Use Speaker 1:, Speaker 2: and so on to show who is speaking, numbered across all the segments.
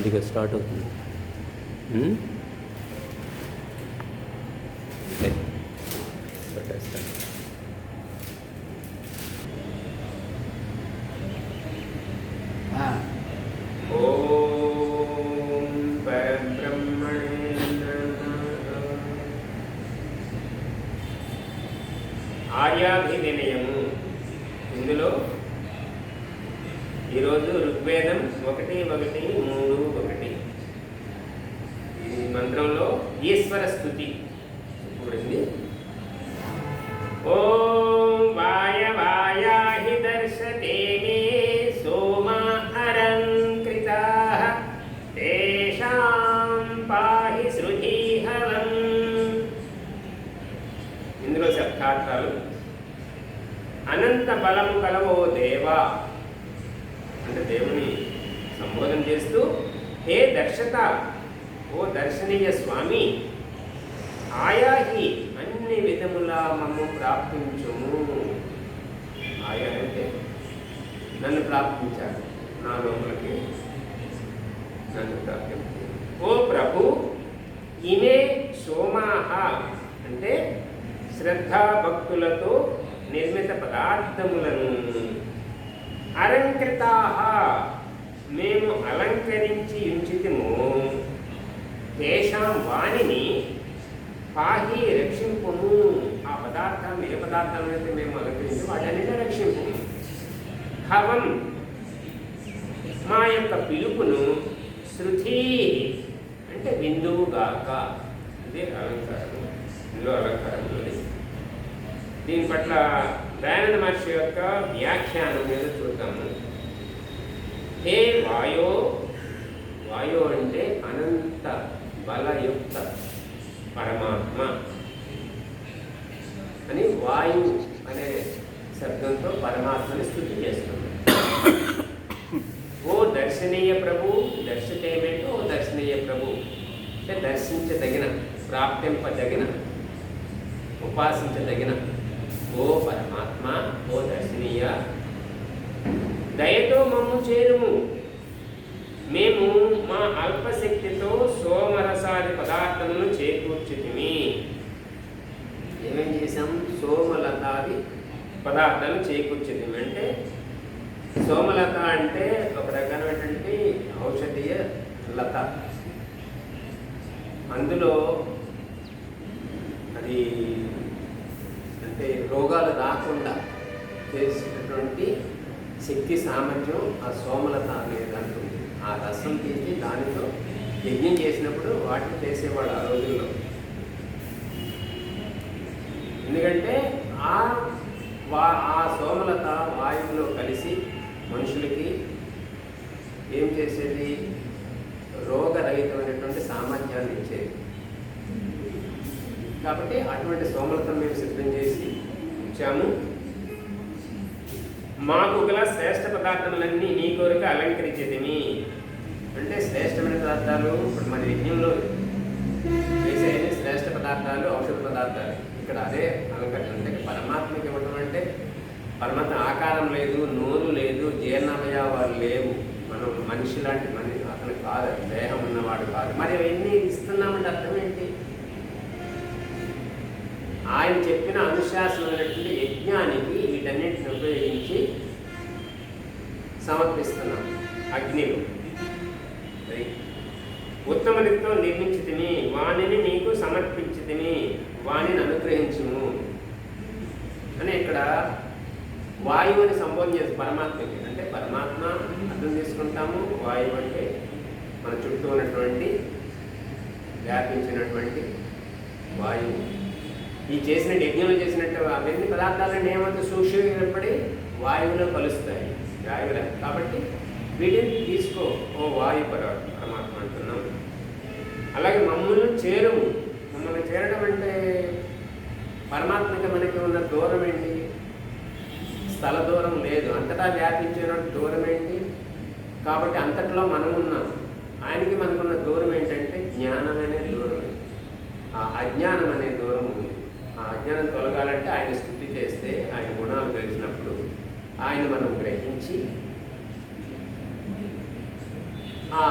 Speaker 1: ఇక స్టార్ట్ అవుతుంది. పెట్టేస్తాను. ఓం పరబ్రహ్మణే నమః. ఆర్యాభివినయము. ఇందులో ఈరోజు ఋగ్వేదం 1:1:3:1 ఈ మంత్రంలో ఈశ్వర స్తుతి చూడండి. ఓం వాయవాయాహి దర్శతే సోమ అలంకృతాః తేషాం పాహి సృజీహవం. ఇందులో శబ్దార్థాలు. అనంత బలము కలవో దేవా అంటే దేవుని సంబోధన చేస్తూ, హే దర్శత, ఓ దర్శనీయ స్వామి, ఆయాహి అన్ని విధములా మమ్ము ప్రాప్తించుము. ఆయా అంటే నన్ను ప్రాప్తించారు, నా లోపలికి నన్ను ప్రాప్తించారు. ఓ ప్రభు, ఇమే సోమాహ అంటే శ్రద్ధాభక్తులతో నిర్మిత పదార్థములను, అలంకృతాః మేము అలంకరించి ఉంచితిము, తేషాం వాణిని పాహి రక్షింపును. ఆ పదార్థాలను ఏ పదార్థాలను అయితే మేము అలంకరించి వాటన్నిటిని రక్షింపు. హవం మా యొక్క పిలుపును, శృతి అంటే బిందువుగాక. ఇదే అలంకారం. ఇందులో అలంకారం ఉంది. దీని పట్ల దయానంద మహర్షి యొక్క వ్యాఖ్యానం మీద చూద్దాము. హే వాయో, వాయో అంటే అనంత బలయుక్త పరమాత్మ అని వాయు అనే శబ్దంతో పరమాత్మని స్తుతి చేస్తుంది. ఓ దర్శనీయ ప్రభు, దర్శితేమేంటో ఓ దర్శనీయ ప్రభు అంటే దర్శించదగిన, ప్రాప్తింపదగిన, ఉపాసించదగిన ఓ పరమాత్మ, ఓ దర్శనీయ, దయతో మమ్ము చేరుము. మేము మా అల్పశక్తితో సోమరసాది పదార్థములను చేకూర్చితిమి. ఏమేం చేసాం? సోమలతాది పదార్థాలను చేకూర్చితిమి. అంటే సోమలత అంటే ఒక రకమైనటువంటి ఔషధీయ లత. అందులో అది అంటే రోగాలు రాకుండా చేసేటటువంటి శక్తి సామర్థ్యం ఆ సోమలత అనేది అంటుంది. ఆ రసం తీసి దానితో యజ్ఞం చేసినప్పుడు వాటిని చేసేవాడు ఆ రోజుల్లో. ఎందుకంటే ఆ సోమలత వాయువులో కలిసి మనుషులకి ఏం చేసేది? రోగరహితమైనటువంటి సామర్థ్యాన్ని ఇచ్చేది. కాబట్టి అటువంటి సోమలతను మేము సిద్ధం చేసి ఇచ్చాము. మాకు గల శ్రేష్ఠ పదార్థములన్నీ నీ కోరిక అలంకరించేదిమి. అంటే శ్రేష్టమైన పదార్థాలు ఇప్పుడు మన యజ్ఞంలో చేసే శ్రేష్ఠ పదార్థాలు, ఔషధ పదార్థాలు. ఇక్కడ అదే అలంకరణ. అంటే పరమాత్మకి ఇవ్వడం అంటే పరమాత్మ ఆకారం లేదు, నోరు లేదు, జీర్ణావయవాలు లేవు. మనం మనిషి లాంటి అతను కాదు, దేహం ఉన్నవాడు కాదు. మరి అవన్నీ ఇస్తున్నామంటే అర్థం ఏంటి? ఆయన చెప్పిన అనుశాసనమైనటువంటి యజ్ఞానికి వీటన్నిటిని ఉపయోగించి సమర్పిస్తున్నాం. అగ్నిలో ఉత్తమ రీతితో నిర్మించితిని, వాణిని నీకు సమర్పించితిని, వాణిని అనుగ్రహించుము అని ఇక్కడ వాయువుని సంబోధన చేసి పరమాత్మకి. అంటే పరమాత్మ అర్థం చేసుకుంటాము. వాయువు అంటే మన చుట్టూ ఉన్నటువంటి వ్యాపించినటువంటి వాయువు. ఈ చేసిన యజ్ఞంలో చేసినట్టు అవన్నీ పదార్థాలన్నీ ఏమంటే సూక్ష్మపడి వాయువులో కలుస్తాయి. వాయువుల కాబట్టి వీటిని తీసుకో ఓ వాయు పరమాత్మ అంటున్నాం. అలాగే మమ్మల్ని చేరువు. మమ్మల్ని చేరడం అంటే పరమాత్మకి మనకి ఉన్న దూరం ఏంటి? స్థల దూరం లేదు, అంతటా వ్యాపించిన దూరం ఏంటి? కాబట్టి అంతట్లో మనం ఉన్నాం. ఆయనకి మనకున్న దూరం ఏంటంటే జ్ఞానం అనే దూరం. ఆ అజ్ఞానం అనే దూరం ఉంది. ఆ అజ్ఞానం తొలగాలంటే ఆయన స్థుతి చేస్తే, ఆయన గుణాలు తెలిసినప్పుడు ఆయన మనం గ్రహించి ఆ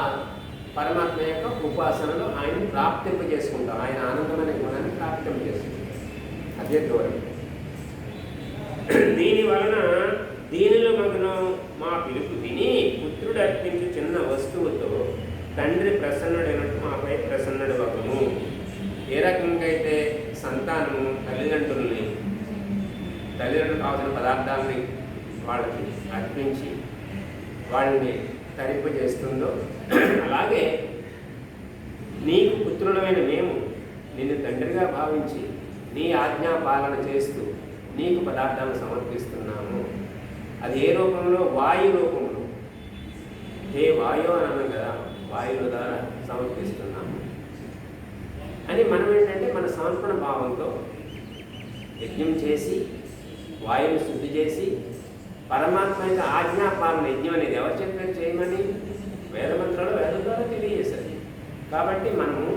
Speaker 1: పరమాత్మ యొక్క ఉపాసనలో ఆయన ప్రాప్తింప చేసుకుంటాం, ఆయన ఆనందమైన గుణాన్ని ప్రాప్తింప చేసుకుంటాం. అదే ధోరణి. దీని వలన దీనిలో మగ్నం మా పిలుపు విని పుత్రుడు అర్పించు చిన్న వస్తువుతో తండ్రి ప్రసన్నుడైనట్టు మాపై ప్రసన్నుడు వగము. ఏ రకంగా అయితే సంతానము తల్లిదండ్రుల్ని కావాల్సిన పదార్థాలని వాళ్ళకి అర్పించి వాళ్ళని తరింపజేస్తుందో, అలాగే నీకు పుత్రులమైన మేము నిన్ను తండ్రిగా భావించి నీ ఆజ్ఞా పాలన చేస్తూ నీకు పదార్థాలను సమర్పిస్తున్నాము. అది ఏ రూపంలో? వాయు రూపంలో. ఏ వాయు అని అన్నాం కదా, వాయువుల ద్వారా సమర్పిస్తున్నాము అని మనం ఏంటంటే మన సమర్పణ భావంతో యజ్ఞం చేసి వాయువుని శుద్ధి చేసి పరమాత్మ యొక్క ఆజ్ఞాపాలన. యజ్ఞం అనేది ఎవరు చెప్పారు చేయమని? వేదమంత్రాలు వేదం ద్వారా తెలియజేశారు. కాబట్టి మనము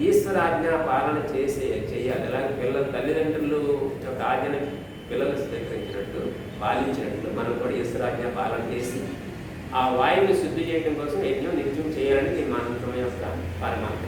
Speaker 1: ఈశ్వరాజ్ఞా పాలన చేయాలి. అలాగే తల్లిదండ్రులు యొక్క ఆజ్ఞని పిల్లలు స్వీకరించినట్టు పాలించినట్టు మనం కూడా ఈశ్వరాజ్ఞా పాలన చేసి ఆ వాయువుని శుద్ధి చేయడం కోసం యజ్ఞం నిత్యం చేయాలని ఈ మంత్రం యొక్క పరమాత్మ